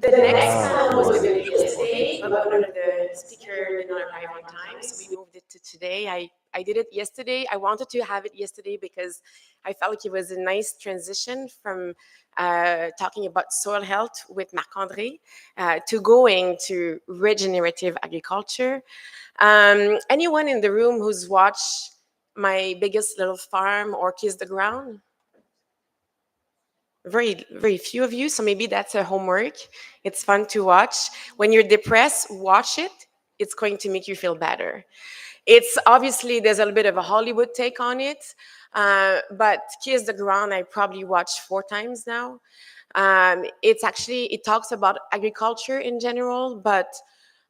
The next panel was going to be yesterday, but one of the speakers did not arrive on time, so we moved it to today. I did it yesterday. I wanted to have it yesterday because I felt like it was a nice transition from talking about soil health with Marc-André to going to regenerative agriculture. Anyone in the room who's watched My Biggest Little Farm or Kiss the Ground? Very few of you, so maybe that's a homework. It's fun to watch. When you're depressed, watch it. It's going to make you feel better. It's obviously, there's a little bit of a Hollywood take on it, but Kiss the Ground I probably watched 4 times now. It talks about agriculture in general, but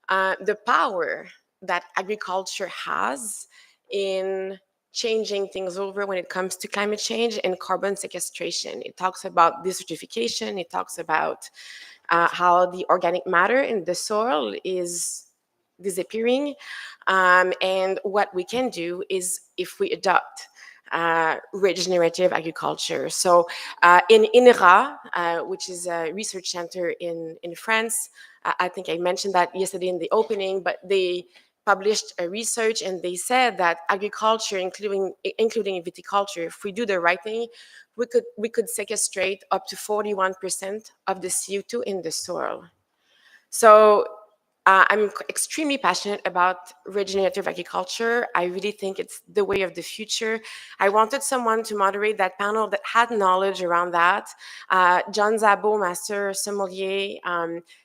the power that agriculture has in changing things over when it comes to climate change and carbon sequestration. It talks about desertification. It talks about how the organic matter in the soil is disappearing. And what we can do is if we adopt regenerative agriculture. So in INRAE, which is a research center in France, I think I mentioned that yesterday in the opening, but they published a research and they said that agriculture, including viticulture, if we do the right thing, we could sequestrate up to 41% of the CO2 in the soil. So I'm extremely passionate about regenerative agriculture. I really think it's the way of the future. I wanted someone to moderate that panel that had knowledge around that. John Szabo, Master Sommelier,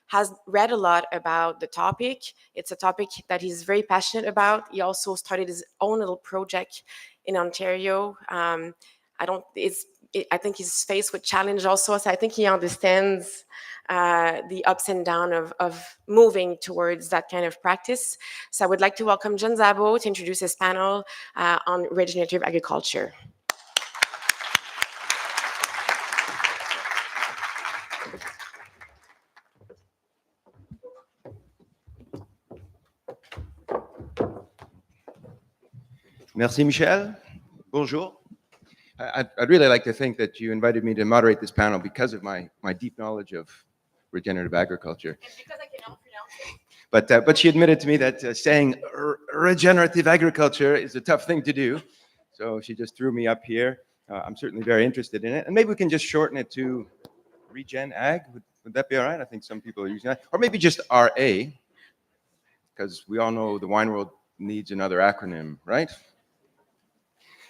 has read a lot about the topic. It's a topic that he's very passionate about. He also started his own little project in Ontario. I think he's faced with challenge also, so I think he understands the ups and downs of moving towards that kind of practice. So I would like to welcome John Szabo to introduce his panel on regenerative agriculture. Merci, Michel. Bonjour. I'd really like to think that you invited me to moderate this panel because of my deep knowledge of regenerative agriculture. And because I cannot pronounce it. But she admitted to me that saying regenerative agriculture is a tough thing to do. So she just threw me up here. I'm certainly very interested in it. And maybe we can just shorten it to Regen Ag. Would that be all right? I think some people are using that. Or maybe just RA, because we all know the wine world needs another acronym, right?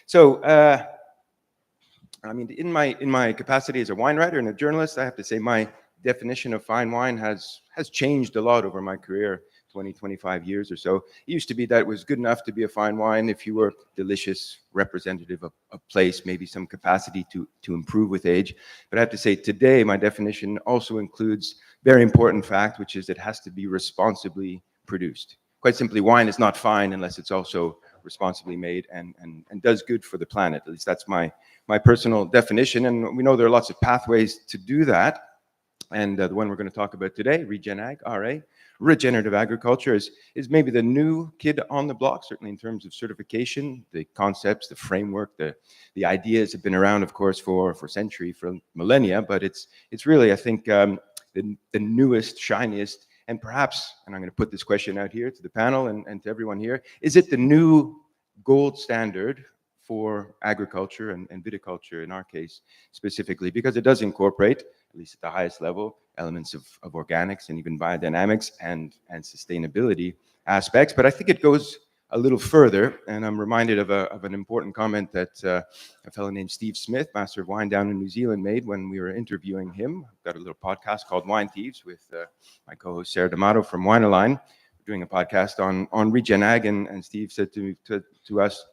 So, I mean, in my capacity as a wine writer and a journalist, I have to say my definition of fine wine has changed a lot over my career, 20, 25 years or so. It used to be that it was good enough to be a fine wine if you were delicious, representative of a place, maybe some capacity to improve with age. But I have to say today, my definition also includes very important fact, which is it has to be responsibly produced. Quite simply, wine is not fine unless it's also responsibly made and does good for the planet. At least that's my personal definition. And we know there are lots of pathways to do that. And the one we're going to talk about today, Regen Ag, RA, regenerative agriculture, is maybe the new kid on the block, certainly in terms of certification. The concepts, the framework, the ideas have been around, of course, for centuries, for millennia. But it's really, I think, the newest, shiniest, and perhaps, and I'm going to put this question out here to the panel and to everyone here, is it the new gold standard for agriculture and viticulture in our case specifically? Because it does incorporate, at least at the highest level, elements of organics and even biodynamics and sustainability aspects. But I think it goes a little further, and I'm reminded of an important comment that a fellow named Steve Smith, Master of Wine down in New Zealand, made when we were interviewing him. I've got a little podcast called Wine Thieves with my co-host Sarah D'Amato from Wine Align. We're doing a podcast on Regen Ag, and Steve said to us,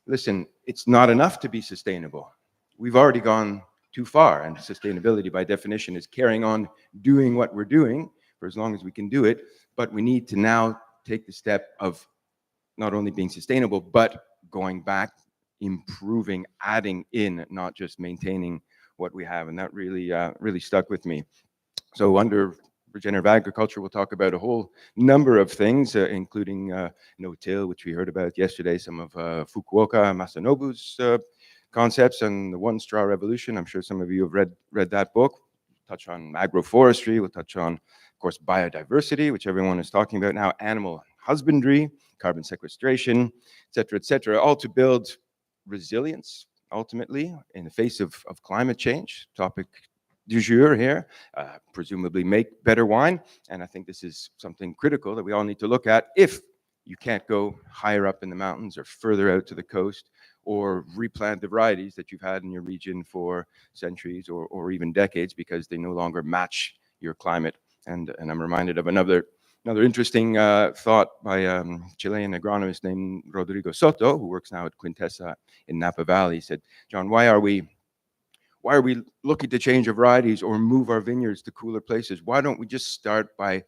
listen, it's not enough to be sustainable. We've already gone too far, and sustainability by definition is carrying on doing what we're doing for as long as we can do it, but we need to now take the step of not only being sustainable, but going back, improving, adding in, not just maintaining what we have. And that really stuck with me. So under regenerative agriculture, we'll talk about a whole number of things, including no-till, which we heard about yesterday, some of Fukuoka Masanobu's concepts and the one straw revolution. I'm sure some of you have read that book. touch on agroforestry. We'll touch on, of course, biodiversity, which everyone is talking about now, animal husbandry, carbon sequestration, et cetera, all to build resilience, ultimately, in the face of climate change. Topic du jour here, presumably make better wine. And I think this is something critical that we all need to look at if you can't go higher up in the mountains or further out to the coast or replant the varieties that you've had in your region for centuries or even decades because they no longer match your climate. And I'm reminded of another interesting thought by a Chilean agronomist named Rodrigo Soto, who works now at Quintessa in Napa Valley. He said, John, why are we looking to change our varieties or move our vineyards to cooler places? Why don't we just start by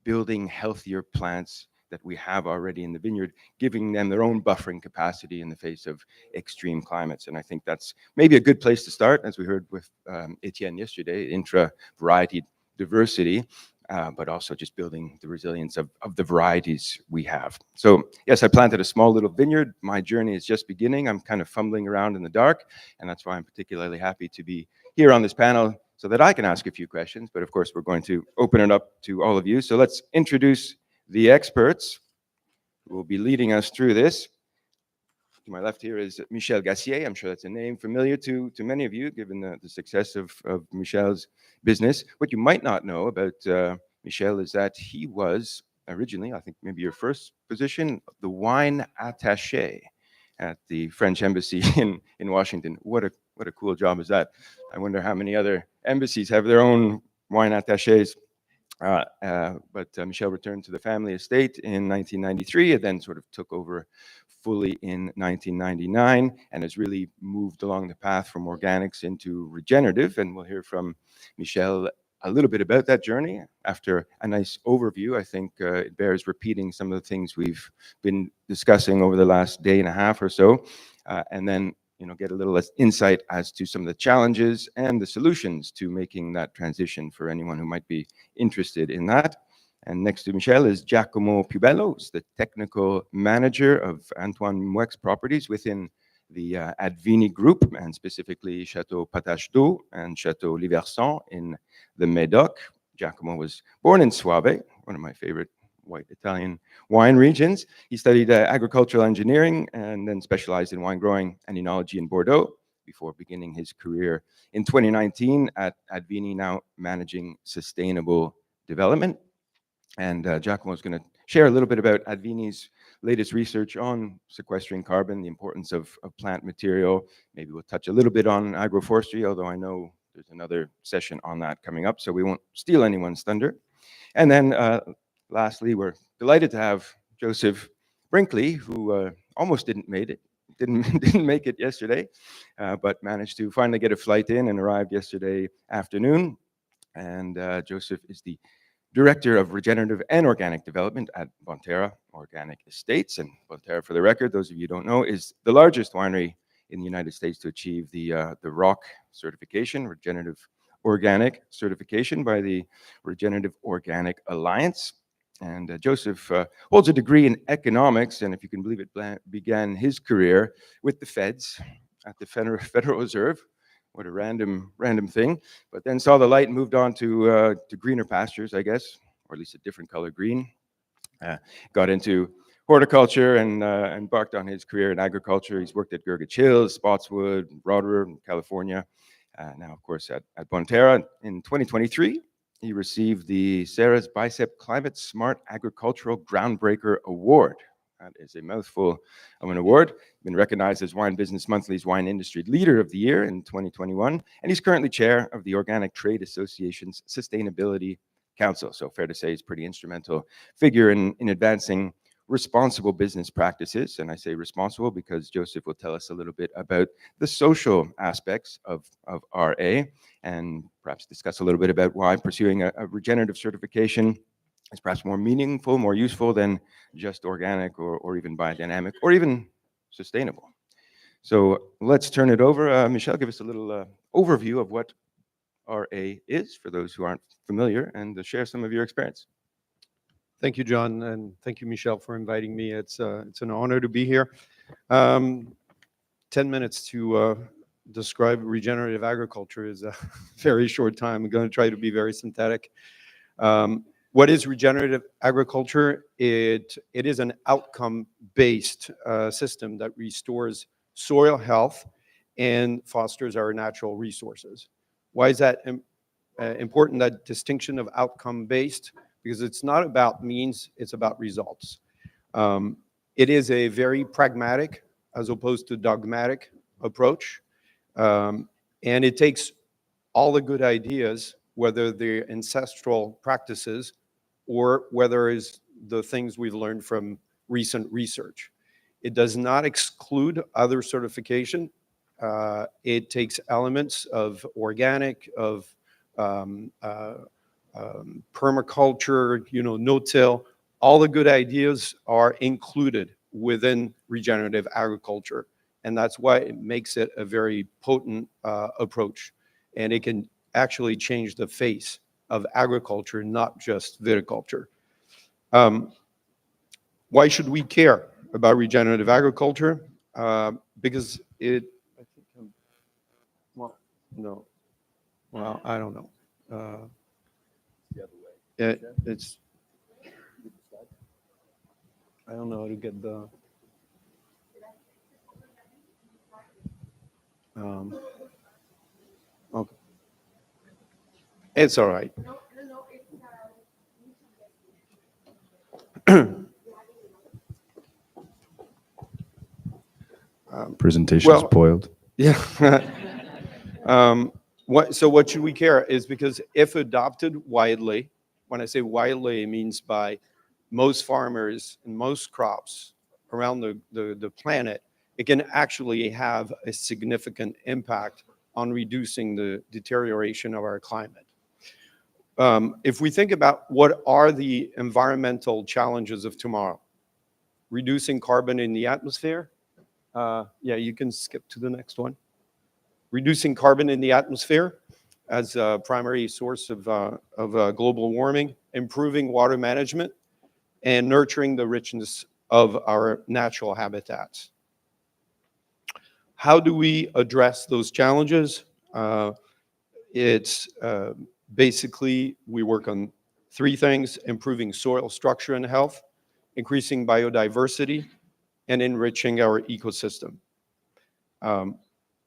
building healthier plants that we have already in the vineyard, giving them their own buffering capacity in the face of extreme climates? And I think that's maybe a good place to start, as we heard with Etienne yesterday, intra-variety diversity, but also just building the resilience of the varieties we have. So yes, I planted a small little vineyard. My journey is just beginning. I'm kind of fumbling around in the dark, and that's why I'm particularly happy to be here on this panel so that I can ask a few questions. But of course, we're going to open it up to all of you. So let's introduce the experts who will be leading us through this. To my left here is Michel Gassier. I'm sure that's a name familiar to many of you, given the success of Michel's business. What you might not know about Michel is that he was originally, I think maybe your first position, the wine attaché at the French embassy in Washington. What a cool job is that? I wonder how many other embassies have their own wine attachés. But Michel returned to the family estate in 1993 and then sort of took over fully in 1999 and has really moved along the path from organics into regenerative. And we'll hear from Michel a little bit about that journey. After a nice overview, I think it bears repeating some of the things we've been discussing over the last day and a half or so, and then get a little less insight as to some of the challenges and the solutions to making that transition for anyone who might be interested in that. And next to Michel is Giacomo Piubello, who's the technical manager of Antoine Mouex's properties within the Advini group, and specifically Château Patache and Château Liversan in the Médoc. Giacomo was born in Soave, one of my favorite white Italian wine regions. He studied agricultural engineering and then specialized in wine growing and enology in Bordeaux before beginning his career in 2019 at Advini, now managing sustainable development. And Giacomo is going to share a little bit about Advini's latest research on sequestering carbon, the importance of plant material. Maybe we'll touch a little bit on agroforestry, although I know there's another session on that coming up, so we won't steal anyone's thunder. And then lastly, we're delighted to have Joseph Brinkley, who almost didn't make it yesterday, but managed to finally get a flight in and arrived yesterday afternoon. And Joseph is the Director of Regenerative and Organic Development at Bonterra Organic Estates. And Bonterra, for the record, those of you who don't know, is the largest winery in the United States to achieve the ROC certification, Regenerative Organic certification by the Regenerative Organic Alliance. And Joseph holds a degree in economics, and if you can believe it, began his career with the feds at the Federal Reserve. What a random thing. But then saw the light and moved on to greener pastures, I guess, or at least a different color green. Got into horticulture and embarked on his career in agriculture. He's worked at Gurgitch Hills, Spotswood, Roederer, California. Now, of course, at Bonterra. In 2023, he received the Sarah's Bicep Climate Smart Agricultural Groundbreaker Award. That is a mouthful of an award. Been recognized as Wine Business Monthly's Wine Industry Leader of the Year in 2021, and he's currently chair of the Organic Trade Association's Sustainability Council. So fair to say he's a pretty instrumental figure in advancing responsible business practices. And I say responsible because Joseph will tell us a little bit about the social aspects of RA and perhaps discuss a little bit about why pursuing a regenerative certification is perhaps more meaningful, more useful than just organic or even biodynamic or even sustainable. So let's turn it over. Michel, give us a little overview of what RA is for those who aren't familiar and share some of your experience. Thank you, John, and thank you, Michel, for inviting me. It's an honor to be here. 10 minutes to describe regenerative agriculture is a very short time. I'm going to try to be very synthetic. What is regenerative agriculture? It is an outcome-based system that restores soil health and fosters our natural resources. Why is that important, that distinction of outcome-based? Because it's not about means, it's about results. It is a very pragmatic as opposed to dogmatic approach. And it takes all the good ideas, whether they're ancestral practices or whether it's the things we've learned from recent research. It does not exclude other certification. It takes elements of organic, of permaculture, no-till. All the good ideas are included within regenerative agriculture. And that's why it makes it a very potent approach. And it can actually change the face of agriculture, not just viticulture. Why should we care about regenerative agriculture? Because I don't know. The other way. It's, I don't know how to get the, okay. It's all right. Presentation spoiled. Yeah. So what should we care is because if adopted widely, when I say widely, it means by most farmers and most crops around the planet, it can actually have a significant impact on reducing the deterioration of our climate. If we think about what are the environmental challenges of tomorrow, reducing carbon in the atmosphere. Yeah, you can skip to the next one. Reducing carbon in the atmosphere as a primary source of global warming, improving water management, and nurturing the richness of our natural habitats. How do we address those challenges? It's basically, we work on three things: improving soil structure and health, increasing biodiversity, and enriching our ecosystem.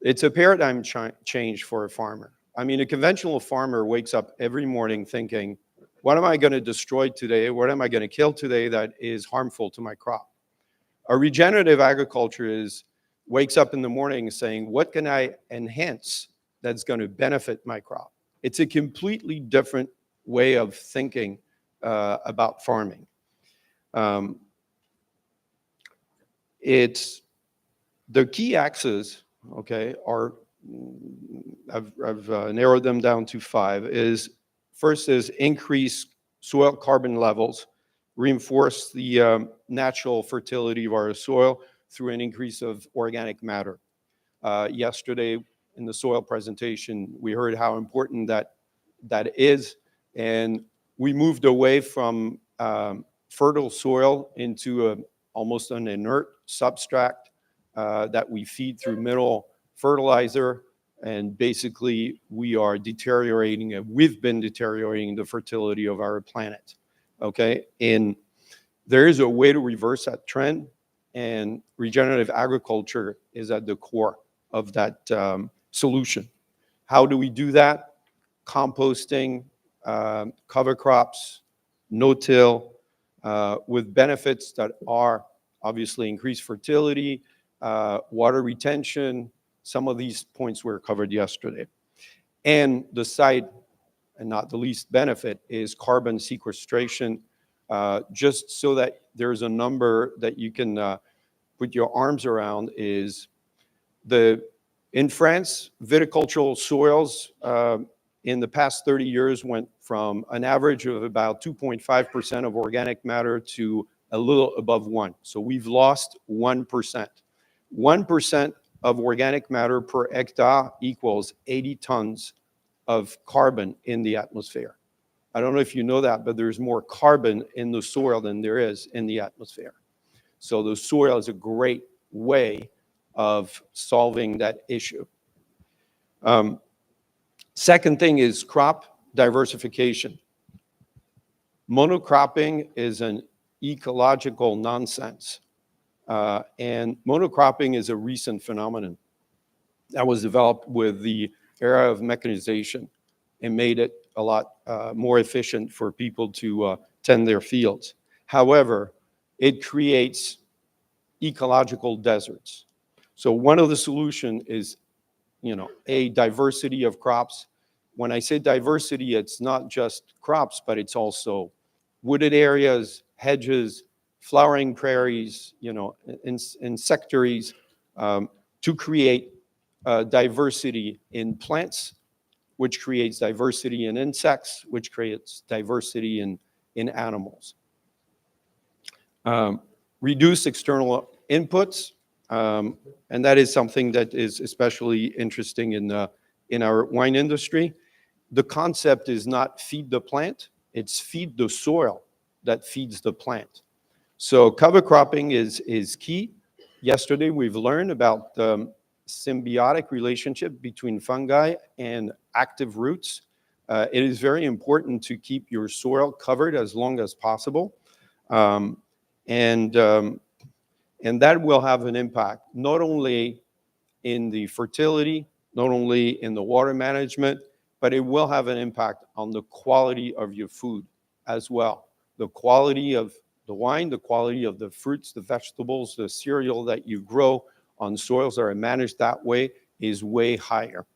It's a paradigm change for a farmer. I mean, a conventional farmer wakes up every morning thinking, what am I going to destroy today? What am I going to kill today that is harmful to my crop? A regenerative agriculture wakes up in the morning saying, what can I enhance that's going to benefit my crop? It's a completely different way of thinking about farming. It's the key axes, okay, are, I've narrowed them down to 5, first is increase soil carbon levels, reinforce the natural fertility of our soil through an increase of organic matter. Yesterday in the soil presentation, we heard how important that is, and we moved away from fertile soil into almost an inert substrate that we feed through mineral fertilizer, and basically we are deteriorating, we've been deteriorating the fertility of our planet, okay? And there is a way to reverse that trend, and regenerative agriculture is at the core of that solution. How do we do that? Composting, cover crops, no-till, with benefits that are obviously increased fertility, water retention. Some of these points were covered yesterday. And the side, and not the least benefit, is carbon sequestration, just so that there's a number that you can put your arms around. In France, viticultural soils in the past 30 years went from an average of about 2.5% of organic matter to a little above 1. So we've lost 1%. 1% of organic matter per hectare equals 80 tons of carbon in the atmosphere. I don't know if you know that, but there's more carbon in the soil than there is in the atmosphere. So the soil is a great way of solving that issue. Second thing is crop diversification. Monocropping is an ecological nonsense. And monocropping is a recent phenomenon that was developed with the era of mechanization and made it a lot more efficient for people to tend their fields. However, it creates ecological deserts. So one of the solutions is, a diversity of crops. When I say diversity, it's not just crops, but it's also wooded areas, hedges, flowering prairies, insectaries, to create diversity in plants, which creates diversity in insects, which creates diversity in animals. Reduce external inputs, and that is something that is especially interesting in our wine industry. The concept is not feed the plant, it's feed the soil that feeds the plant. So cover cropping is key. Yesterday we've learned about the symbiotic relationship between fungi and active roots. It is very important to keep your soil covered as long as possible. And that will have an impact not only in the fertility, not only in the water management, but it will have an impact on the quality of your food as well. The quality of the wine, the quality of the fruits, the vegetables, the cereal that you grow on soils that are managed that way is way higher.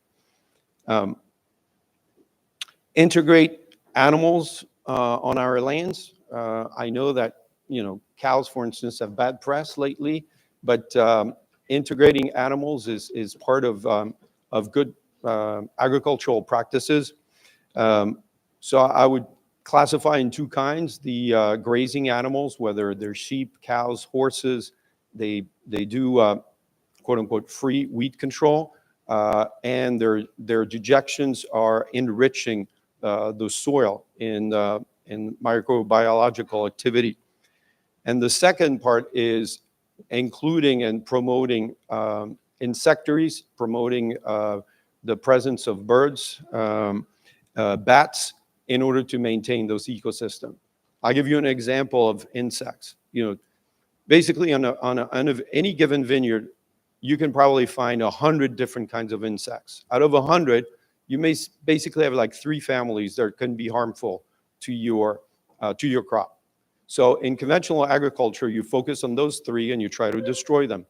Integrate animals on our lands. I know that cows, for instance, have bad press lately, but integrating animals is part of good agricultural practices. So I would classify in two kinds: the grazing animals, whether they're sheep, cows, horses. They do quote unquote free weed control, and their dejections are enriching the soil in microbiological activity. And the second part is including and promoting insectaries, promoting the presence of birds, bats, in order to maintain those ecosystems. I'll give you an example of insects. Basically on any given vineyard, you can probably find 100 different kinds of insects. Out of 100, you may basically have like 3 families that can be harmful to your crop. So in conventional agriculture, you focus on those 3 and you try to destroy them.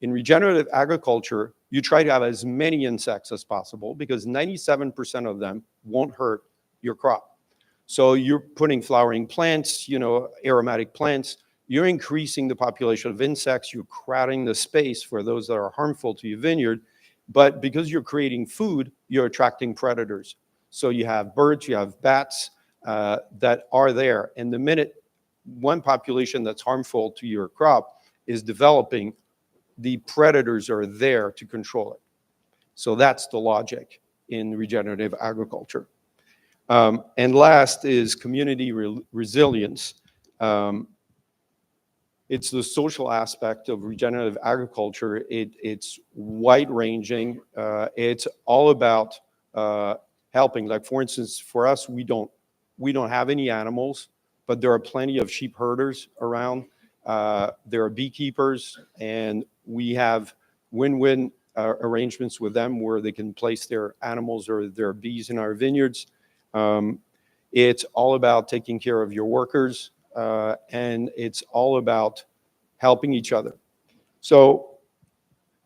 In regenerative agriculture, you try to have as many insects as possible because 97% of them won't hurt your crop. So you're putting flowering plants, aromatic plants, you're increasing the population of insects, you're crowding the space for those that are harmful to your vineyard, but because you're creating food, you're attracting predators. So you have birds, you have bats that are there, and the minute one population that's harmful to your crop is developing, the predators are there to control it. So that's the logic in regenerative agriculture. And last is community resilience. It's the social aspect of regenerative agriculture. It's wide-ranging. It's all about helping. Like, for instance, for us, we don't have any animals, but there are plenty of sheep herders around. There are beekeepers, and we have win-win arrangements with them where they can place their animals or their bees in our vineyards. It's all about taking care of your workers, and it's all about helping each other. So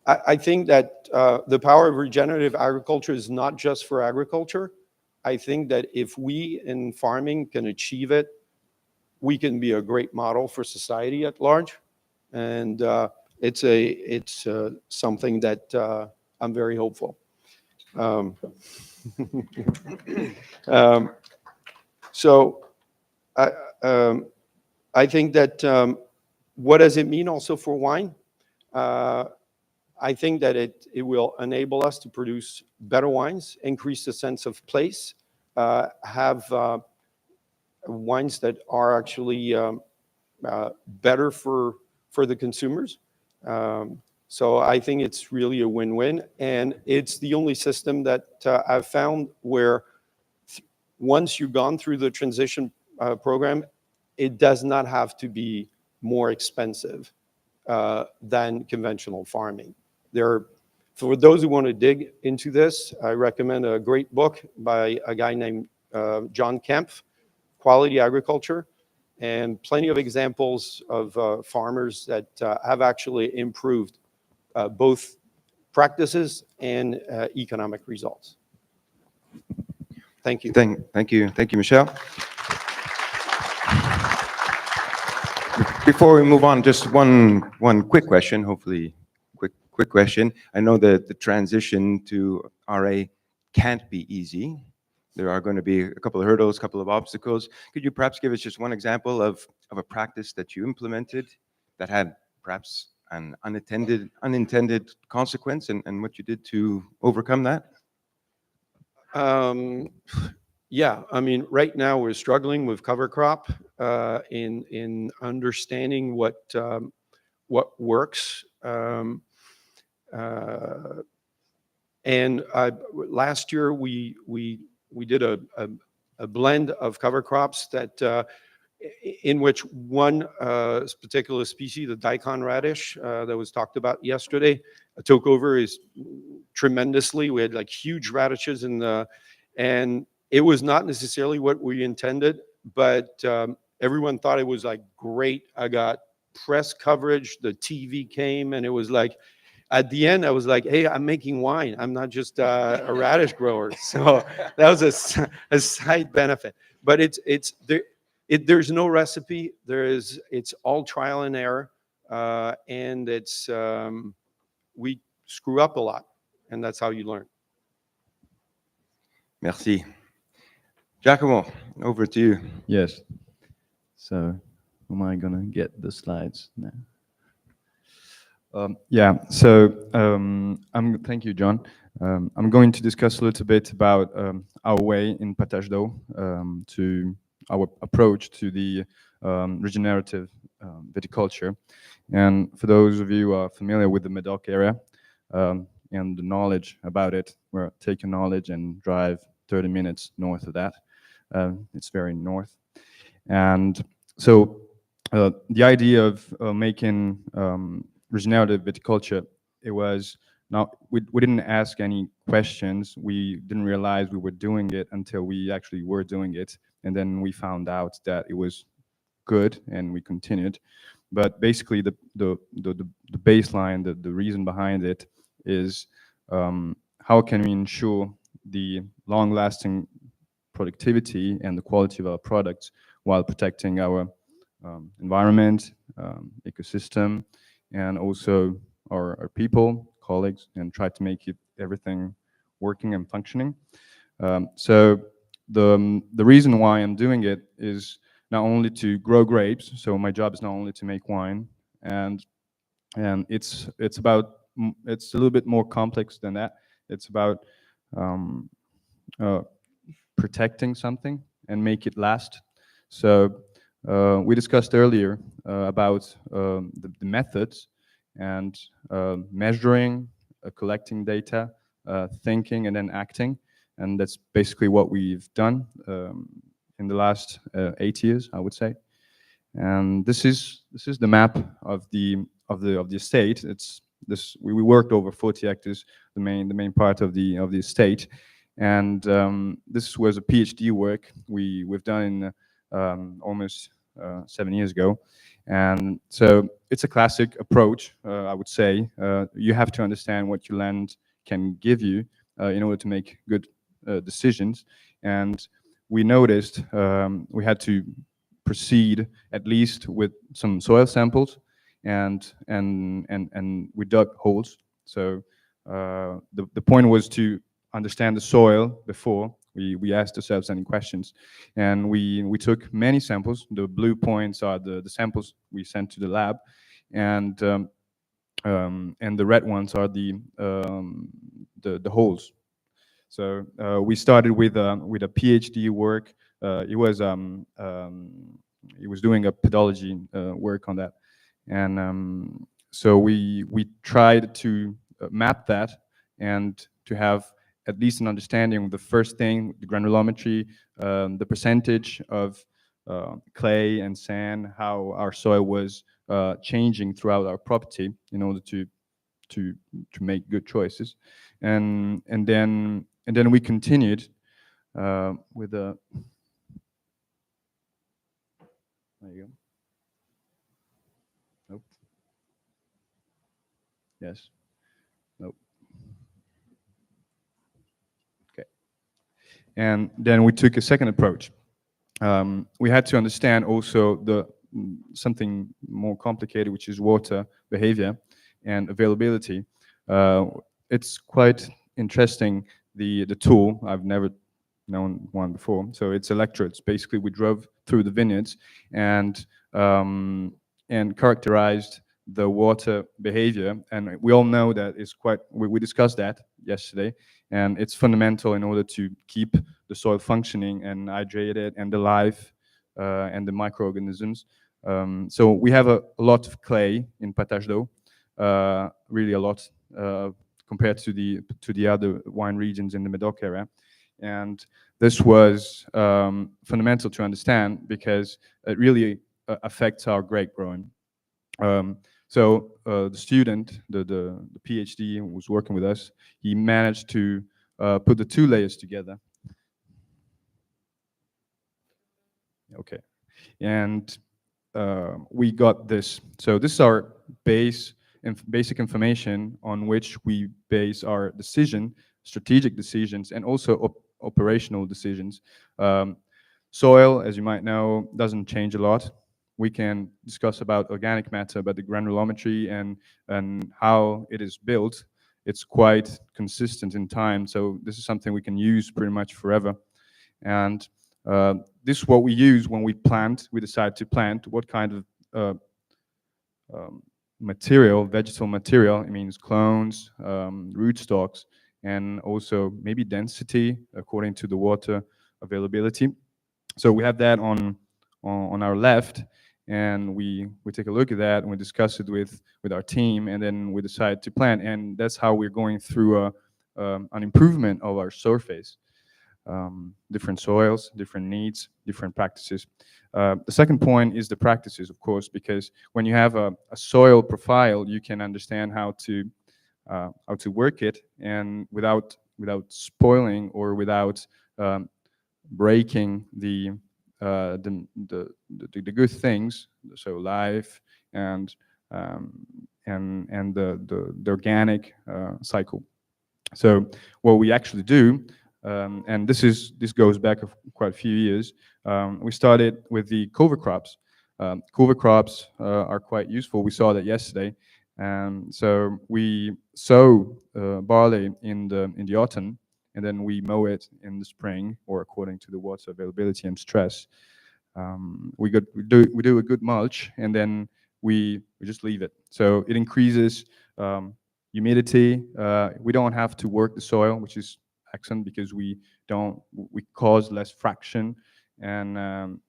I think that the power of regenerative agriculture is not just for agriculture. I think that if we in farming can achieve it, we can be a great model for society at large. And it's something that I'm very hopeful. So I think that what does it mean also for wine? I think that it will enable us to produce better wines, increase the sense of place, have wines that are actually better for the consumers. So I think it's really a win-win, and it's the only system that I've found where once you've gone through the transition program, it does not have to be more expensive than conventional farming. For those who want to dig into this, I recommend a great book by a guy named John Kempf, Quality Agriculture, and plenty of examples of farmers that have actually improved both practices and economic results. Thank you. Thank you, Michel. Before we move on, just one quick question, hopefully quick question. I know that the transition to RA can't be easy. There are going to be a couple of hurdles, a couple of obstacles. Could you perhaps give us just one example of a practice that you implemented that had perhaps an unintended consequence, and what you did to overcome that? Yeah, I mean, right now we're struggling with cover crop in understanding what works. And last year we did a blend of cover crops that in which one particular species, the daikon radish that was talked about yesterday, took over tremendously. We had like huge radishes and it was not necessarily what we intended, but everyone thought it was like great. I got press coverage, the TV came, and it was like, at the end, I was like, hey, I'm making wine. I'm not just a radish grower. So that was a side benefit. But there's no recipe. It's all trial and error. And we screw up a lot. And that's how you learn. Merci. Giacomo, over to you. Yes. So, am I gonna get the slides now? Yeah. So, thank you, John. I'm going to discuss a little bit about our way in Patache, to our approach to the regenerative viticulture. And for those of you who are familiar with the Medoc area and the knowledge about it, well, take your knowledge and drive 30 minutes north of that. It's very north. And so the idea of making regenerative viticulture, it was not, we didn't ask any questions. We didn't realize we were doing it until we actually were doing it. And then we found out that it was good and we continued. But basically the baseline, the reason behind it is how can we ensure the long-lasting productivity and the quality of our products while protecting our environment, ecosystem, and also our people, colleagues, and try to make everything working and functioning. So the reason why I'm doing it is not only to grow grapes. So my job is not only to make wine, and it's a little bit more complex than that. It's about protecting something and make it last. So we discussed earlier about the methods and measuring, collecting data, thinking, and then acting. And that's basically what we've done in the last 8 years, I would say. And this is the map of the estate. It's this. We worked over 40 hectares, the main part of the estate. And this was a PhD work we've done in almost 7 years ago. And so it's a classic approach, I would say. You have to understand what your land can give you in order to make good decisions. And we noticed we had to proceed at least with some soil samples, and we dug holes. So the point was to understand the soil before we asked ourselves any questions, and we took many samples. The blue points are the samples we sent to the lab, and the red ones are the holes. So we started with a PhD work. He was doing a pedology work on that, and so we tried to map that and to have at least an understanding of the first thing, the granulometry, the percentage of clay and sand, how our soil was changing throughout our property in order to make good choices, and then we continued with a. There you go. Nope. Yes. Nope. Okay. And then we took a second approach. We had to understand also something more complicated, which is water behavior and availability. It's quite interesting, the tool. I've never known one before. So it's electrodes. Basically, we drove through the vineyards and characterized the water behavior. And we all know that it's quite, we discussed that yesterday, and it's fundamental in order to keep the soil functioning and hydrated and alive, and the microorganisms. So we have a lot of clay in Patache d'eau, really a lot compared to the other wine regions in the Medoc area. And this was fundamental to understand because it really affects our grape growing. So the student, the PhD who was working with us, he managed to put the two layers together. Okay, and we got this. So this is our basic information on which we base our strategic decisions, and also operational decisions. Soil, as you might know, doesn't change a lot. We can discuss about organic matter, but the granulometry and how it is built, it's quite consistent in time. So this is something we can use pretty much forever. And this is what we use when we decide to plant. What kind of material, vegetal material? It means clones, rootstocks, and also maybe density according to the water availability. So we have that on our left, and we take a look at that and we discuss it with our team, and then we decide to plant. And that's how we're going through an improvement of our surface. Different soils, different needs, different practices. The second point is the practices, of course, because when you have a soil profile, you can understand how to work it, and without spoiling or without breaking the good things, so life and the organic cycle. So what we actually do, and this goes back quite a few years. We started with the cover crops. Cover crops are quite useful. We saw that yesterday. So we sow barley in the autumn, and then we mow it in the spring, or according to the water availability and stress. We do a good mulch, and then we just leave it. So it increases humidity. We don't have to work the soil, which is excellent, because we cause less fraction, and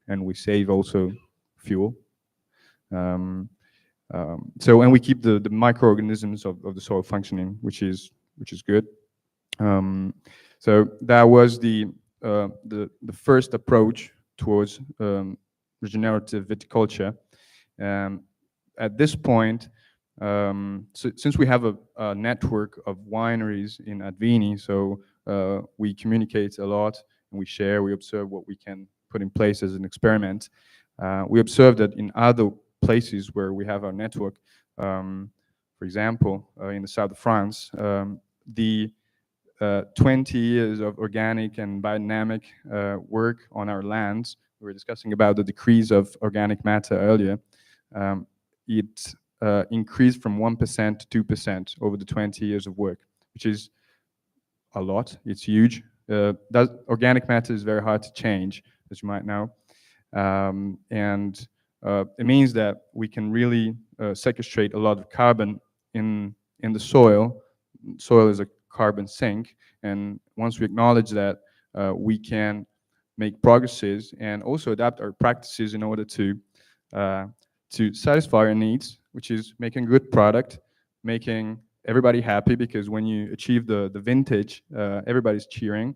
we save also fuel. So, and we keep the microorganisms of the soil functioning, which is good. So that was the first approach towards regenerative viticulture. At this point, since we have a network of wineries in Advini, so we communicate a lot, and we share, we observe what we can put in place as an experiment. We observed that in other places where we have our network, for example, in the south of France, the 20 years of organic and biodynamic work on our lands, we were discussing about the decrease of organic matter earlier, it increased from 1% to 2% over the 20 years of work, which is a lot. It's huge. Organic matter is very hard to change, as you might know. And it means that we can really sequestrate a lot of carbon in the soil. Soil is a carbon sink, and once we acknowledge that, we can make progresses and also adapt our practices in order to to satisfy our needs, which is making a good product, making everybody happy, because when you achieve the vintage, everybody's cheering,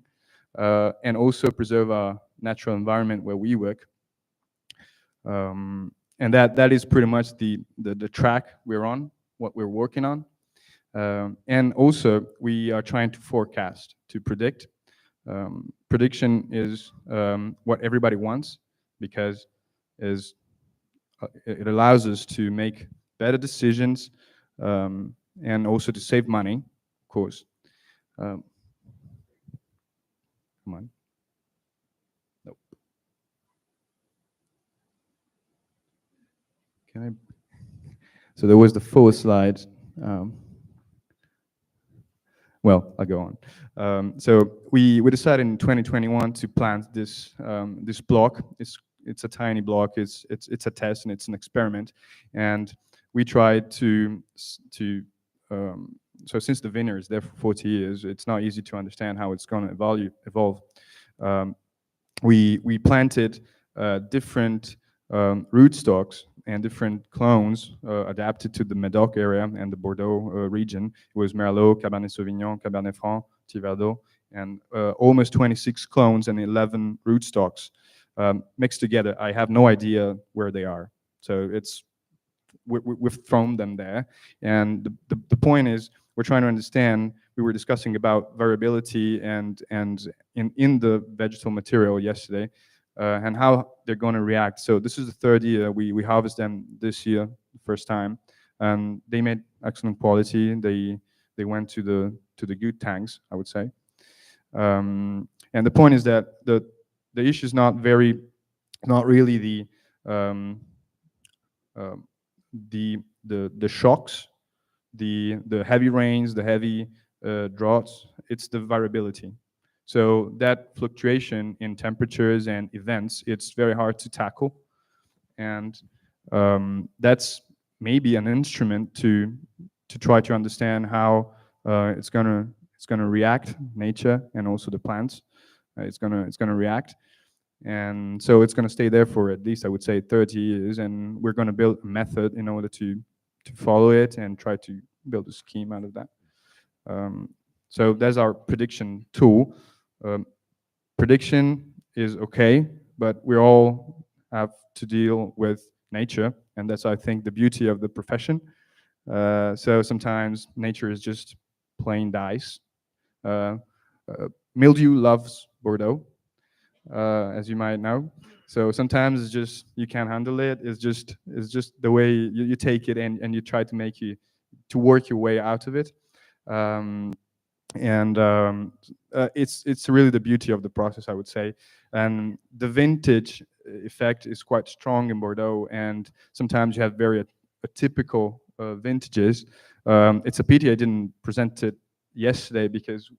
and also preserve our natural environment where we work. And that is pretty much the track we're on, what we're working on. And also, we are trying to forecast, to predict. Prediction is what everybody wants, because it allows us to make better decisions, and also to save money, of course. Come on. Nope. Can I? So there was the full slide. Well, I'll go on. So we decided in 2021 to plant this this block. It's a tiny block. It's a test, and it's an experiment. And we tried to so since the vineyard is there for 40 years, it's not easy to understand how it's going to evolve. We planted different rootstocks and different clones adapted to the Médoc area and the Bordeaux region. It was Merlot, Cabernet Sauvignon, Cabernet Franc, Verdot, and almost 26 clones and 11 rootstocks mixed together. I have no idea where they are. So we've thrown them there. And the point is, we're trying to understand. We were discussing about variability and in the vegetal material yesterday, and how they're going to react. So this is the third year we harvest them this year, the first time, and they made excellent quality. They went to the good tanks, I would say. And the point is that the issue is not really the shocks, the heavy rains, the heavy droughts. It's the variability. So that fluctuation in temperatures and events, it's very hard to tackle, and that's maybe an instrument to try to understand how it's gonna react, nature and also the plants. It's gonna react, and so it's gonna stay there for at least, I would say, 30 years, and we're gonna build a method in order to follow it and try to build a scheme out of that. So that's our prediction tool. Prediction is okay, but we all have to deal with nature, and that's, I think, the beauty of the profession. So sometimes nature is just playing dice. Mildew loves Bordeaux, as you might know. So sometimes it's just you can't handle it. It's just the way you take it, and you try to work your way out of it. It's really the beauty of the process, I would say. And the vintage effect is quite strong in Bordeaux, and sometimes you have very atypical vintages. It's a pity I didn't present it yesterday, because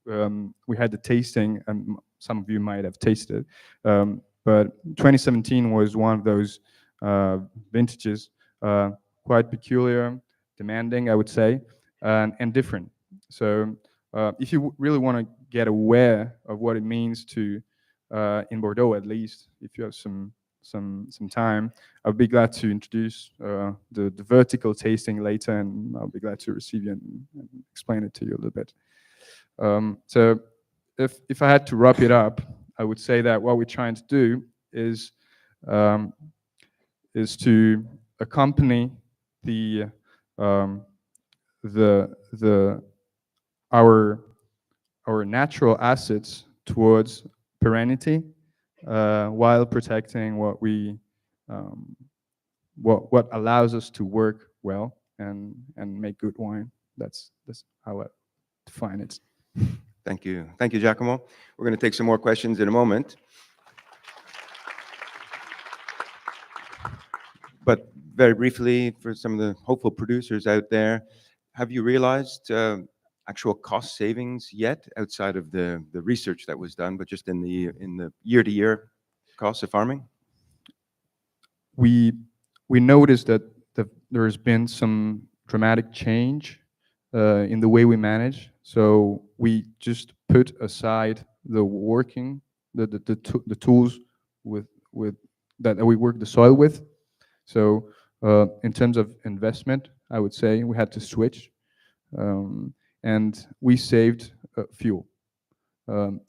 we had the tasting, and some of you might have tasted. But 2017 was one of those vintages, quite peculiar, demanding, I would say, and different. So if you really want to get aware of what it means to, in Bordeaux at least, if you have some time, I'll be glad to introduce the vertical tasting later, and I'll be glad to receive you and explain it to you a little bit. So if I had to wrap it up, I would say that what we're trying to do is to accompany our natural assets towards perennity, while protecting what allows us to work well and make good wine. That's how I define it. Thank you, Giacomo. We're going to take some more questions in a moment. But very briefly, for some of the hopeful producers out there, have you realized actual cost savings yet, outside of the research that was done, but just in the year-to-year costs of farming? We noticed that there has been some dramatic change in the way we manage. So we just put aside the tools with that we work the soil with. So In terms of investment, I would say we had to switch, and we saved fuel. Um,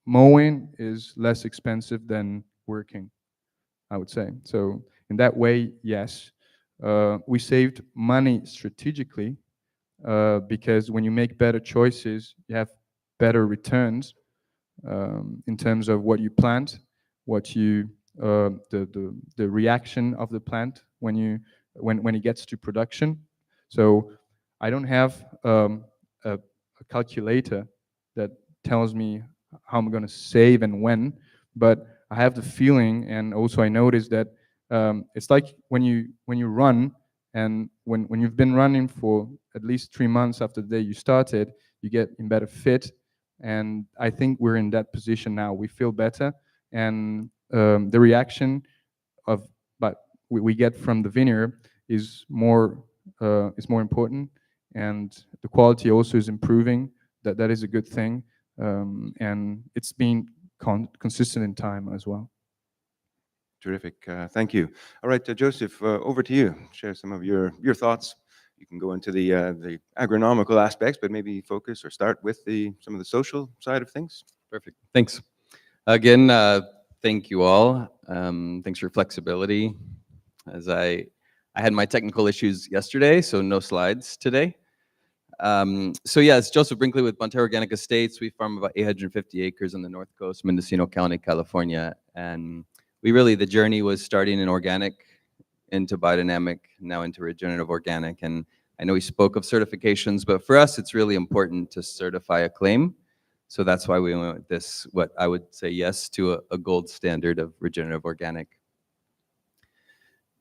Mowing is less expensive than working, I would say. So in that way, yes, we saved money strategically, because when you make better choices, you have better returns, in terms of what you plant, what you the reaction of the plant when it gets to production. So I don't have a calculator that tells me how I'm going to save and when, but I have the feeling, and also I noticed that it's like when you run, and when you've been running for at least 3 months after the day you started, you get in better fit, and I think we're in that position now. We feel better, and the reaction of but we get from the vineyard is more important, and the quality also is improving. That is a good thing, and it's been consistent in time as well. Terrific. Thank you. All right, Joseph, over to you. Share some of your thoughts. You can go into the agronomical aspects, but maybe focus or start with some of the social side of things. Perfect. Thanks. Again, thank you all. Thanks for your flexibility. As I had my technical issues yesterday, so no slides today. So yeah, it's Joseph Brinkley with Bonterra Organic Estates. We farm about 850 acres on the North Coast, Mendocino County, California. And the journey was starting in organic, into biodynamic, now into regenerative organic. And I know we spoke of certifications, but for us, it's really important to certify a claim. So that's why we went with this, what I would say yes to a gold standard of regenerative organic.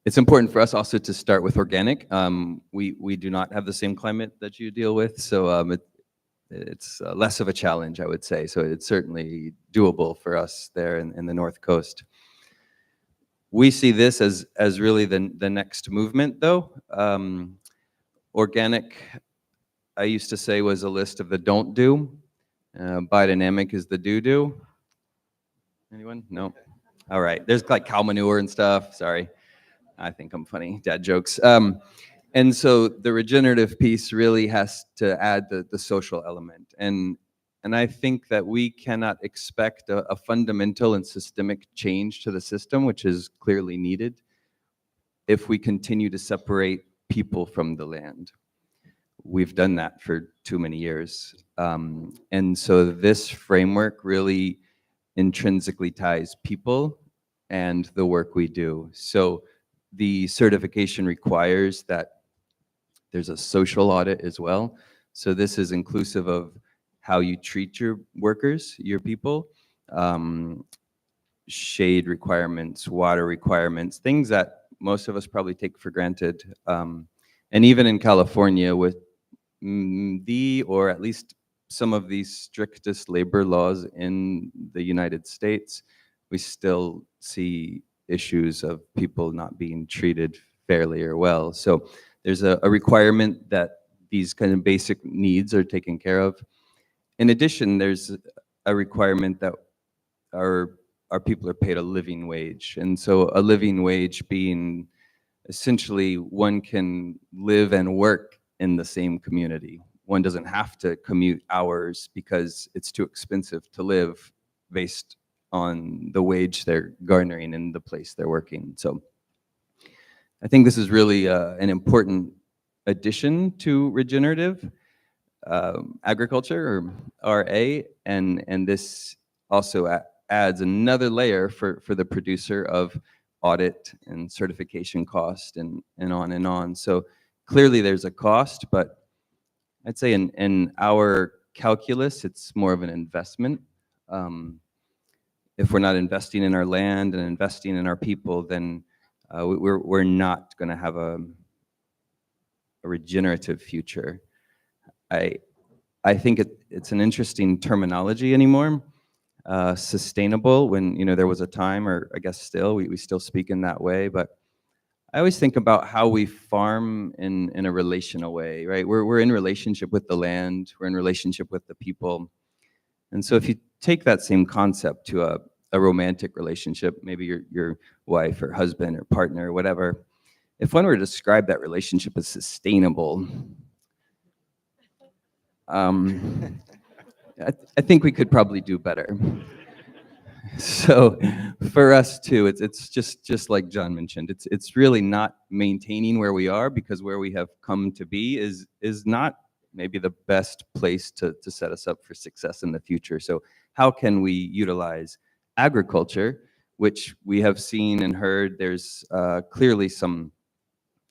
It's important for us also to start with organic. We do not have the same climate that you deal with, so it's less of a challenge, I would say. So it's certainly doable for us there in the North Coast. We see this as really the next movement, though. Organic, I used to say, was a list of the don't do. Biodynamic is the do. Anyone? No? All right. There's like cow manure and stuff. Sorry. I think I'm funny. Dad jokes. And so the regenerative piece really has to add the social element. And I think that we cannot expect a fundamental and systemic change to the system, which is clearly needed, if we continue to separate people from the land. We've done that for too many years. And so this framework really intrinsically ties people and the work we do. So the certification requires that there's a social audit as well. So this is inclusive of how you treat your workers, your people, shade requirements, water requirements, things that most of us probably take for granted. And even in California, with or at least some of the strictest labor laws in the United States, we still see issues of people not being treated fairly or well. So there's a requirement that these kind of basic needs are taken care of. In addition, there's a requirement that our people are paid a living wage. And so a living wage being essentially one can live and work in the same community. One doesn't have to commute hours because it's too expensive to live based on the wage they're garnering in the place they're working. So I think this is really an important addition to regenerative agriculture, or RA, and this also adds another layer for the producer of audit and certification cost and on and on. So clearly there's a cost, but I'd say in our calculus, it's more of an investment. If we're not investing in our land and investing in our people, then we're not going to have a regenerative future. I think it's an interesting terminology anymore. Sustainable, when there was a time, or I guess still, we still speak in that way, but I always think about how we farm in a relational way, right? We're in relationship with the land, we're in relationship with the people. And so if you take that same concept to a romantic relationship, maybe your wife or husband or partner or whatever, if one were to describe that relationship as sustainable, I think we could probably do better. So for us too, it's just like John mentioned, it's really not maintaining where we are, because where we have come to be is not maybe the best place to set us up for success in the future. So how can we utilize agriculture, which we have seen and heard there's clearly some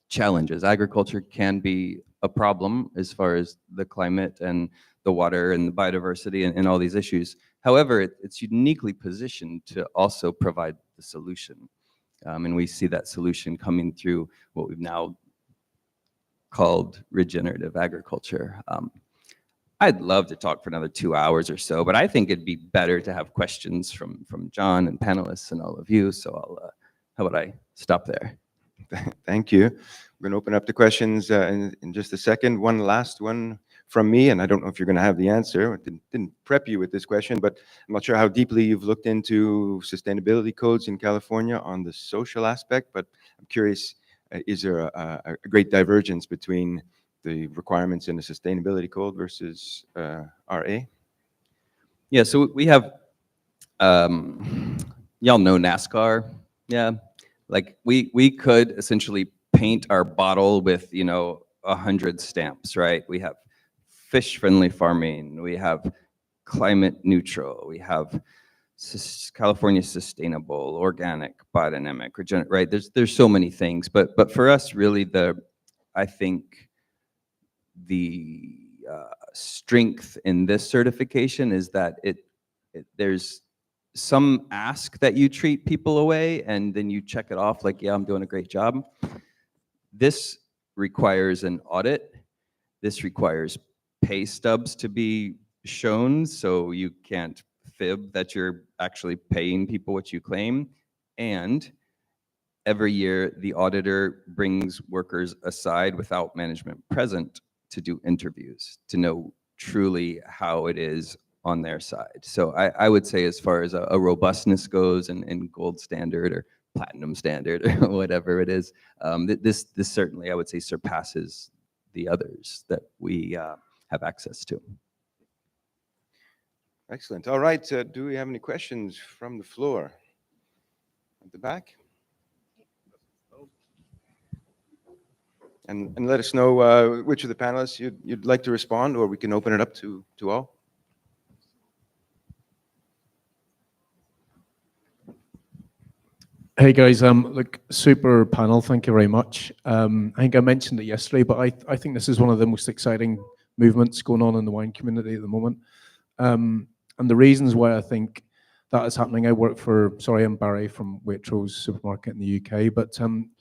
challenges. Agriculture can be a problem as far as the climate and the water and the biodiversity and all these issues. However, it's uniquely positioned to also provide the solution. And we see that solution coming through what we've now called regenerative agriculture. I'd love to talk for another 2 hours or so, but I think it'd be better to have questions from John and panelists and all of you. So how about I stop there? Thank you. We're going to open up the questions in just a second. One last one from me, and I don't know if you're going to have the answer. I didn't prep you with this question, but I'm not sure how deeply you've looked into sustainability codes in California on the social aspect, but I'm curious, is there a great divergence between the requirements in the sustainability code versus RA? Yeah, so we have, y'all know NASCAR, yeah? Like we could essentially paint our bottle with, 100 stamps, right? We have fish-friendly farming, we have climate neutral, we have California sustainable, organic, biodynamic, right? There's so many things, but for us, really, I think the strength in this certification is that there's some ask that you treat people away and then you check it off like, yeah, I'm doing a great job. This requires an audit. This requires pay stubs to be shown, so you can't fib that you're actually paying people what you claim. And every year, the auditor brings workers aside without management present to do interviews, to know truly how it is on their side. So I would say, as far as a robustness goes and gold standard or platinum standard or whatever it is, this certainly, I would say, surpasses the others that we have access to. Excellent. All right. Do we have any questions from the floor? At the back? And let us know which of the panelists you'd like to respond, or we can open it up to all. Hey guys, look, super panel, thank you very much. I think I mentioned it yesterday, but I think this is one of the most exciting movements going on in the wine community at the moment. And the reasons why I think that is happening, I'm Barry from Waitrose supermarket in the UK, but I'm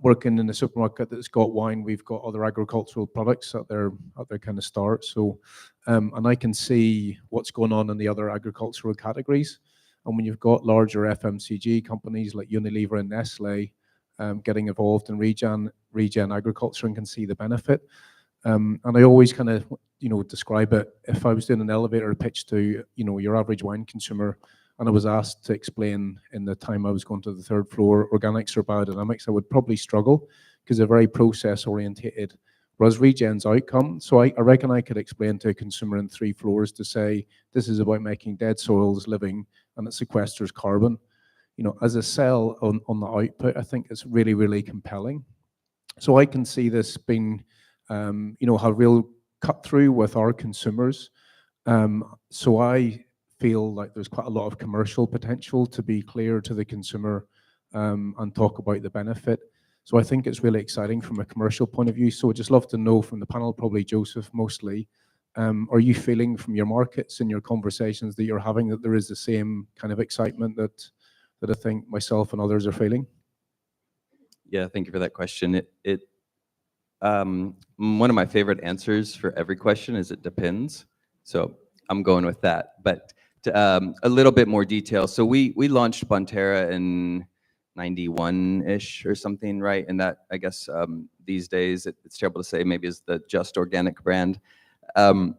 working in a supermarket that's got wine. We've got other agricultural products at their kind of start. So, and I can see what's going on in the other agricultural categories. And when you've got larger FMCG companies like Unilever and Nestle getting involved in regen agriculture and can see the benefit. And I always kind of, describe it, if I was doing an elevator pitch to, your average wine consumer, and I was asked to explain in the time I was going to the third floor, organics or biodynamics, I would probably struggle because they're very process orientated. Whereas regen's outcome, so I reckon I could explain to a consumer in 3 floors to say, this is about making dead soils living and it sequesters carbon. As a sell on the output, I think it's really, really compelling. So I can see this being, have real cut through with our consumers. So I feel like there's quite a lot of commercial potential to be clear to the consumer and talk about the benefit. So I think it's really exciting from a commercial point of view. So I'd just love to know from the panel, probably Joseph mostly, are you feeling from your markets and your conversations that you're having that there is the same kind of excitement that I think myself and others are feeling? Yeah, thank you for that question. One of my favorite answers for every question is it depends. So I'm going with that. But a little bit more detail. So we launched Bonterra in 91-ish or something, right? And that, I guess, these days, it's terrible to say, maybe is the Just Organic brand. And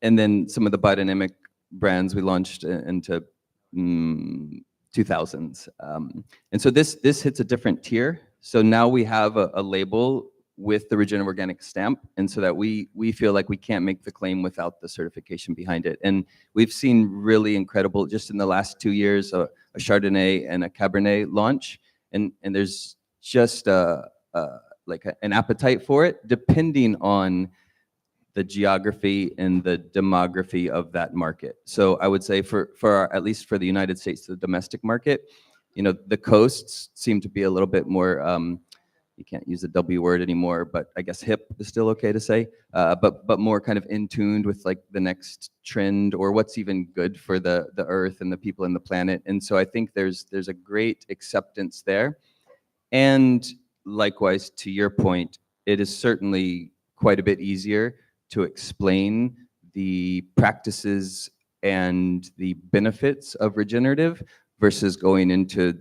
then some of the biodynamic brands we launched into 2000s. And so this hits a different tier. So now we have a label with the regenerative organic stamp, and so that we feel like we can't make the claim without the certification behind it. And we've seen really incredible, just in the last 2 years, a Chardonnay and a Cabernet launch, and there's just like an appetite for it, depending on the geography and the demography of that market. So I would say for at least for the United States, the domestic market, you know, the coasts seem to be a little bit more, you can't use the W word anymore, but I guess hip is still okay to say, but more kind of in tuned with like the next trend or what's even good for the earth and the people and the planet. And so I think there's a great acceptance there. And likewise, to your point, it is certainly quite a bit easier to explain the practices and the benefits of regenerative versus going into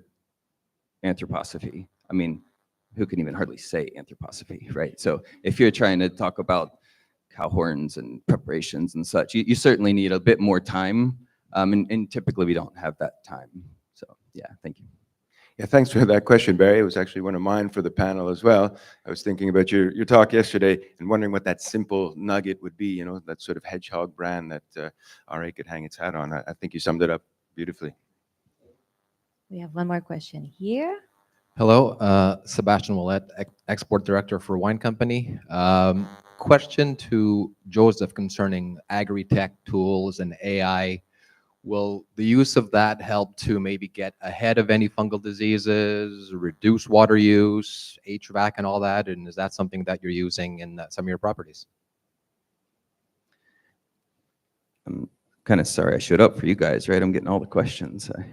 anthroposophy. I mean, who can even hardly say anthroposophy, right? So if you're trying to talk about cow horns and preparations and such, you certainly need a bit more time, and typically we don't have that time. So yeah, thank you. Yeah, thanks for that question, Barry. It was actually one of mine for the panel as well. I was thinking about your talk yesterday and wondering what that simple nugget would be, you know, that sort of hedgehog brand that RA could hang its hat on. I think you summed it up beautifully. We have one more question here. Hello, Sebastian Willett, Export Director for Wine Company. Question to Joseph concerning agri-tech tools and AI. Will the use of that help to maybe get ahead of any fungal diseases, reduce water use, HVAC and all that? And is that something that you're using in some of your properties? I'm kind of sorry I showed up for you guys, right? I'm getting all the questions. I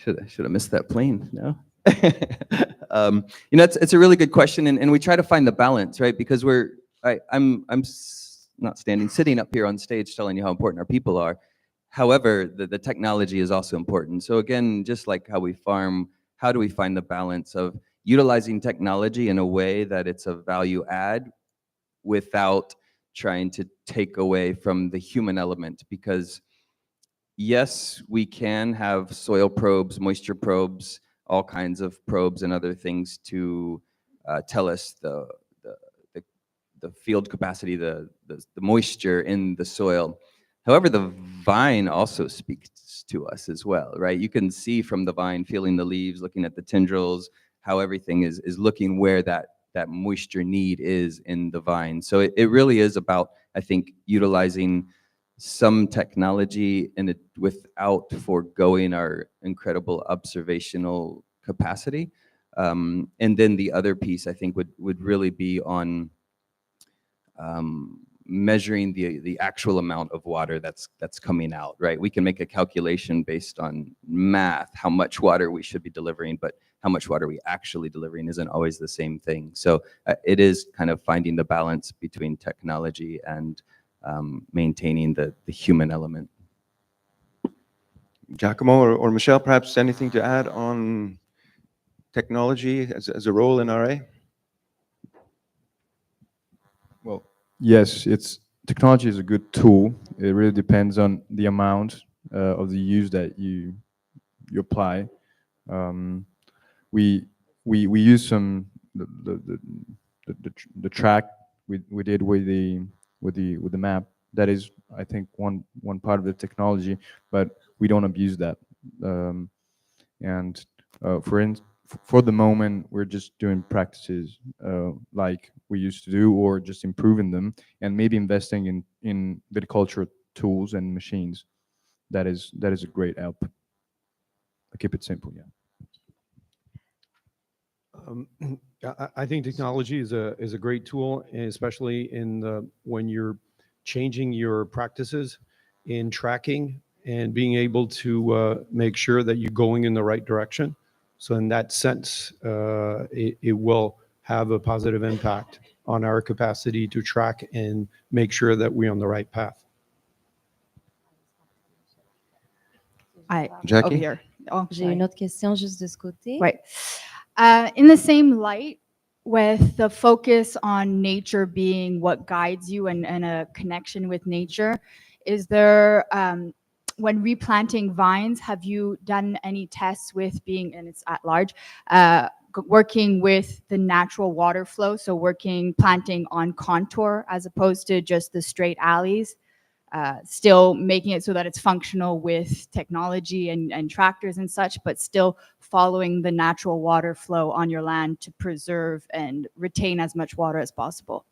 should have missed that plane, no? You know, it's a really good question, and we try to find the balance, right? Because I'm not sitting up here on stage telling you how important our people are. However, the technology is also important. So again, just like how we farm, how do we find the balance of utilizing technology in a way that it's a value add without trying to take away from the human element? Because yes, we can have soil probes, moisture probes, all kinds of probes and other things to tell us the field capacity, the moisture in the soil. However, the vine also speaks to us as well, right? You can see from the vine, feeling the leaves, looking at the tendrils, how everything is looking where that moisture need is in the vine. So it really is about, I think, utilizing some technology in it without foregoing our incredible observational capacity. And then the other piece, I think, would really be on measuring the actual amount of water that's coming out, right? We can make a calculation based on math, how much water we should be delivering, but how much water we actually delivering isn't always the same thing. So it is kind of finding the balance between technology and maintaining the human element. Giacomo or Michel, perhaps anything to add on technology as a role in RA? Well, yes, technology is a good tool. It really depends on the amount of the use that you apply. We use some the track we did with the map. That is, I think, one part of the technology, but we don't abuse that. For the moment, we're just doing practices like we used to do, or just improving them, and maybe investing in viticulture tools and machines. That is a great help. I keep it simple, yeah. I think technology is a great tool, especially when you're changing your practices in tracking and being able to make sure that you're going in the right direction. So in that sense, it will have a positive impact on our capacity to track and make sure that we're on the right path. Jackie? Over here. Oh, J'ai une autre question juste de ce côté. Right. In the same light, with the focus on nature being what guides you and a connection with nature, is there when replanting vines, have you done any tests with being, and it's at large, working with the natural water flow? So planting on contour as opposed to just the straight alleys, still making it so that it's functional with technology and tractors and such, but still following the natural water flow on your land to preserve and retain as much water as possible.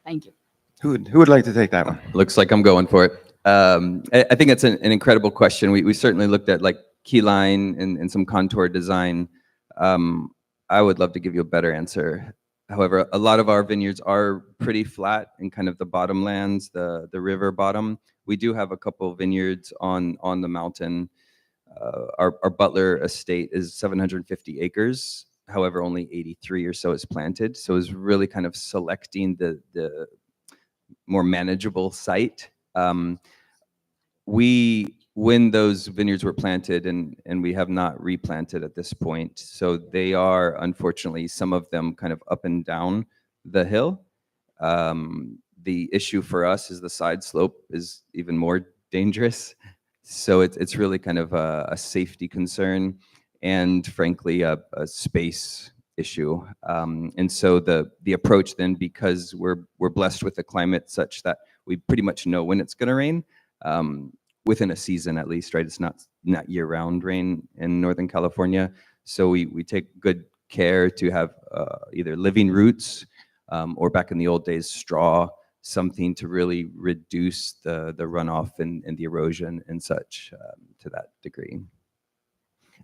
Thank you. Who would like to take that one? Looks like I'm going for it. I think it's an incredible question. We certainly looked at like keyline and some contour design. I would love to give you a better answer. However, a lot of our vineyards are pretty flat in kind of the bottomlands, the river bottom. We do have a couple of vineyards on the mountain. Our Butler estate is 750 acres. However, only 83 or so is planted. So it's really kind of selecting the more manageable site. When those vineyards were planted, and we have not replanted at this point, so they are, unfortunately, some of them kind of up and down the hill. The issue for us is the side slope is even more dangerous. So it's really kind of a safety concern and, frankly, a space issue. And so the approach then, because we're blessed with a climate such that we pretty much know when it's going to rain, within a season at least, right? It's not year-round rain in Northern California. So we take good care to have either living roots or, back in the old days, straw, something to really reduce the runoff and the erosion and such to that degree.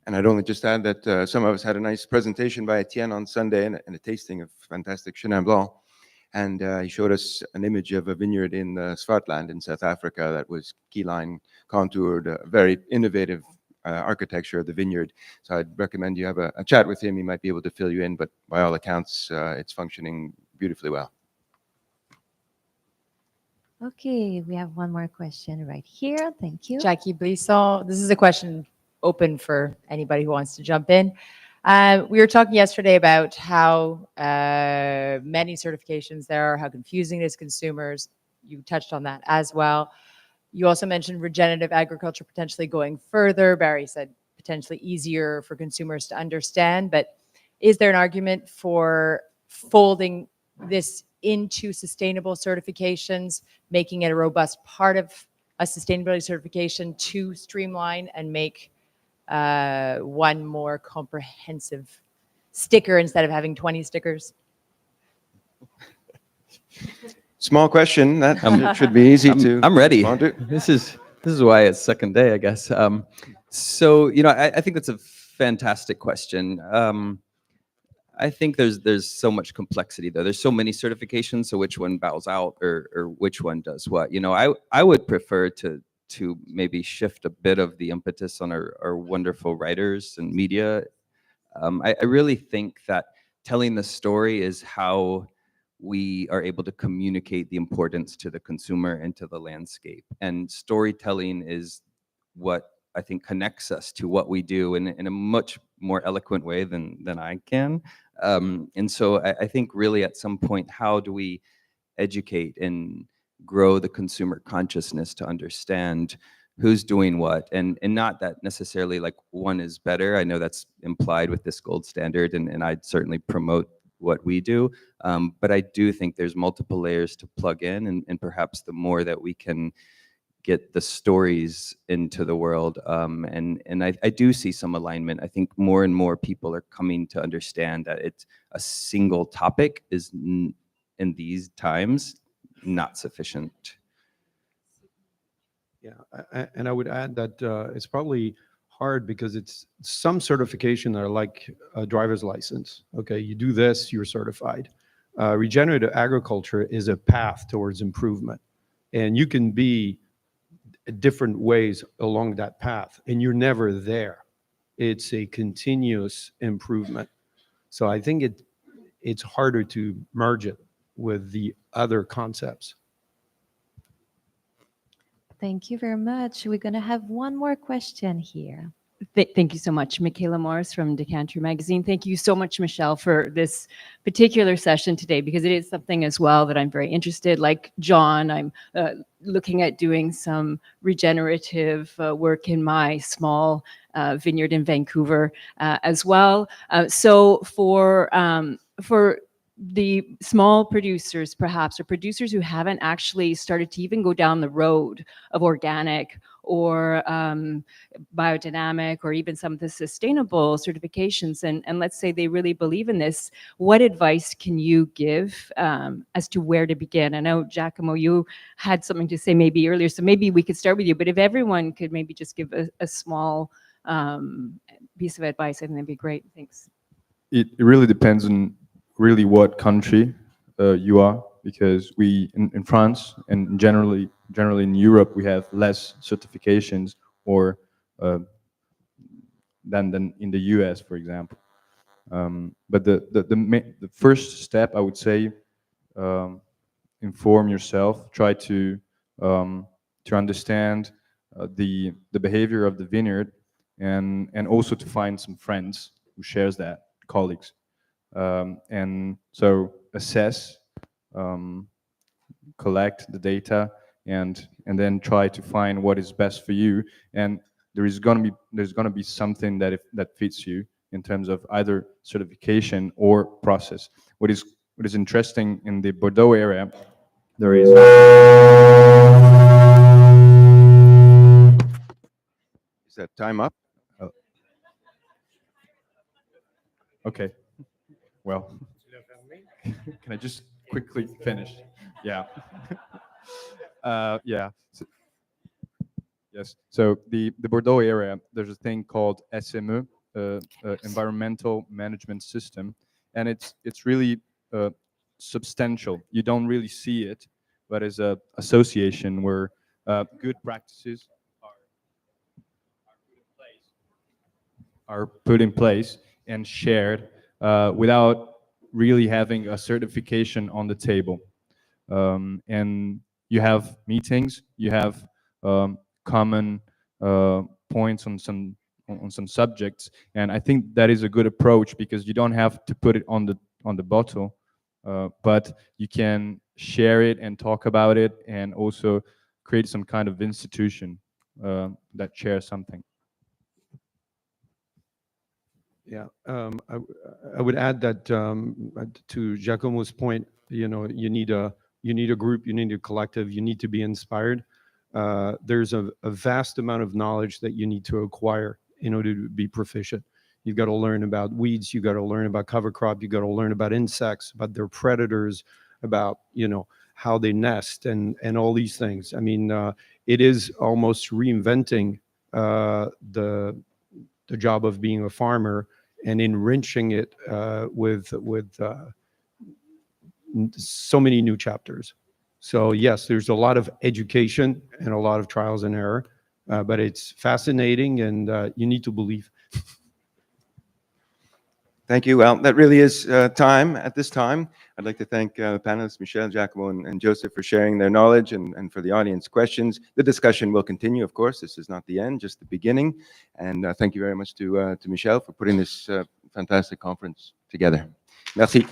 And I'd only just add that some of us had a nice presentation by Etienne on Sunday and a tasting of fantastic Chenin Blanc. And he showed us an image of a vineyard in Swartland in South Africa that was keyline contoured, very innovative architecture of the vineyard. So I'd recommend you have a chat with him. He might be able to fill you in, but by all accounts, it's functioning beautifully well. Okay, we have one more question right here. Thank you. Jackie Blisson. This is a question open for anybody who wants to jump in. We were talking yesterday about how many certifications there are, how confusing it is to consumers. You touched on that as well. You also mentioned regenerative agriculture potentially going further. Barry said potentially easier for consumers to understand. But is there an argument for folding this into sustainable certifications, making it a robust part of a sustainability certification to streamline and make one more comprehensive sticker instead of having 20 stickers? Small question. That should be easy to. I'm ready. Respond to. This is why it's second day, I guess. So I think that's a fantastic question. I think there's so much complexity though. There's so many certifications. So which one bows out or which one does what? I would prefer to maybe shift a bit of the impetus on our wonderful writers and media. I really think that telling the story is how we are able to communicate the importance to the consumer and to the landscape. And storytelling is what I think connects us to what we do in a much more eloquent way than I can. And so I think really at some point, how do we educate and grow the consumer consciousness to understand who's doing what, and not that necessarily like one is better. I know that's implied with this gold standard, and I'd certainly promote what we do. But I do think there's multiple layers to plug in, and perhaps the more that we can get the stories into the world, and I do see some alignment. I think more and more people are coming to understand that it's a single topic is in these times not sufficient. Yeah, and I would add that it's probably hard because it's some certification are like a driver's license. Okay, you do this, you're certified. Regenerative agriculture is a path towards improvement, and you can be different ways along that path, and you're never there. It's a continuous improvement. So I think it's harder to merge it with the other concepts. Thank you very much. We're going to have one more question here. Thank you so much. Michaela Morris from Decanter Magazine. Thank you so much, Michel, for this particular session today, because it is something as well that I'm very interested. Like John, I'm looking at doing some regenerative work in my small vineyard in Vancouver as well. So for the small producers, perhaps, or producers who haven't actually started to even go down the road of organic or biodynamic, or even some of the sustainable certifications, and let's say they really believe in this, what advice can you give as to where to begin? I know, Giacomo, you had something to say maybe earlier, so maybe we could start with you, but if everyone could maybe just give a small piece of advice, I think that'd be great. Thanks. It really depends on really what country you are, because we in France and generally in Europe we have less certifications or than in the US, for example. But the first step, I would say, inform yourself. Try to understand the behavior of the vineyard, and also to find some friends who shares that, colleagues. And so assess, collect the data, and then try to find what is best for you. And there's gonna be something that fits you in terms of either certification or process. What is interesting in the Bordeaux area, there is. Is that time up? Oh. Okay. Well, can I just quickly finish? Yeah. Yeah. Yes. So the Bordeaux area, there's a thing called SME, environmental management system, and it's really substantial. You don't really see it, but it's a association where good practices are put in place and shared without really having a certification on the table. And you have meetings, you have common points on some subjects, and I think that is a good approach, because you don't have to put it on the bottle, but you can share it and talk about it, and also create some kind of institution that shares something. Yeah, I would add that to Giacomo's point, you know, you need a group, you need a collective, you need to be inspired. There's a vast amount of knowledge that you need to acquire in order to be proficient. You've got to learn about weeds, you got to learn about cover crop, you got to learn about insects, about their predators, about, you know, how they nest, and all these things. I mean, it is almost reinventing the job of being a farmer, and enriching it with so many new chapters. So yes, there's a lot of education and a lot of trials and error, but it's fascinating, and you need to believe. Thank you. Well, that really is time at this time. I'd like to thank the panelists, Michel, Giacomo, and Joseph, for sharing their knowledge, and for the audience questions. The discussion will continue, of course. This is not the end, just the beginning. And thank you very much to Michel for putting this fantastic conference together. Merci.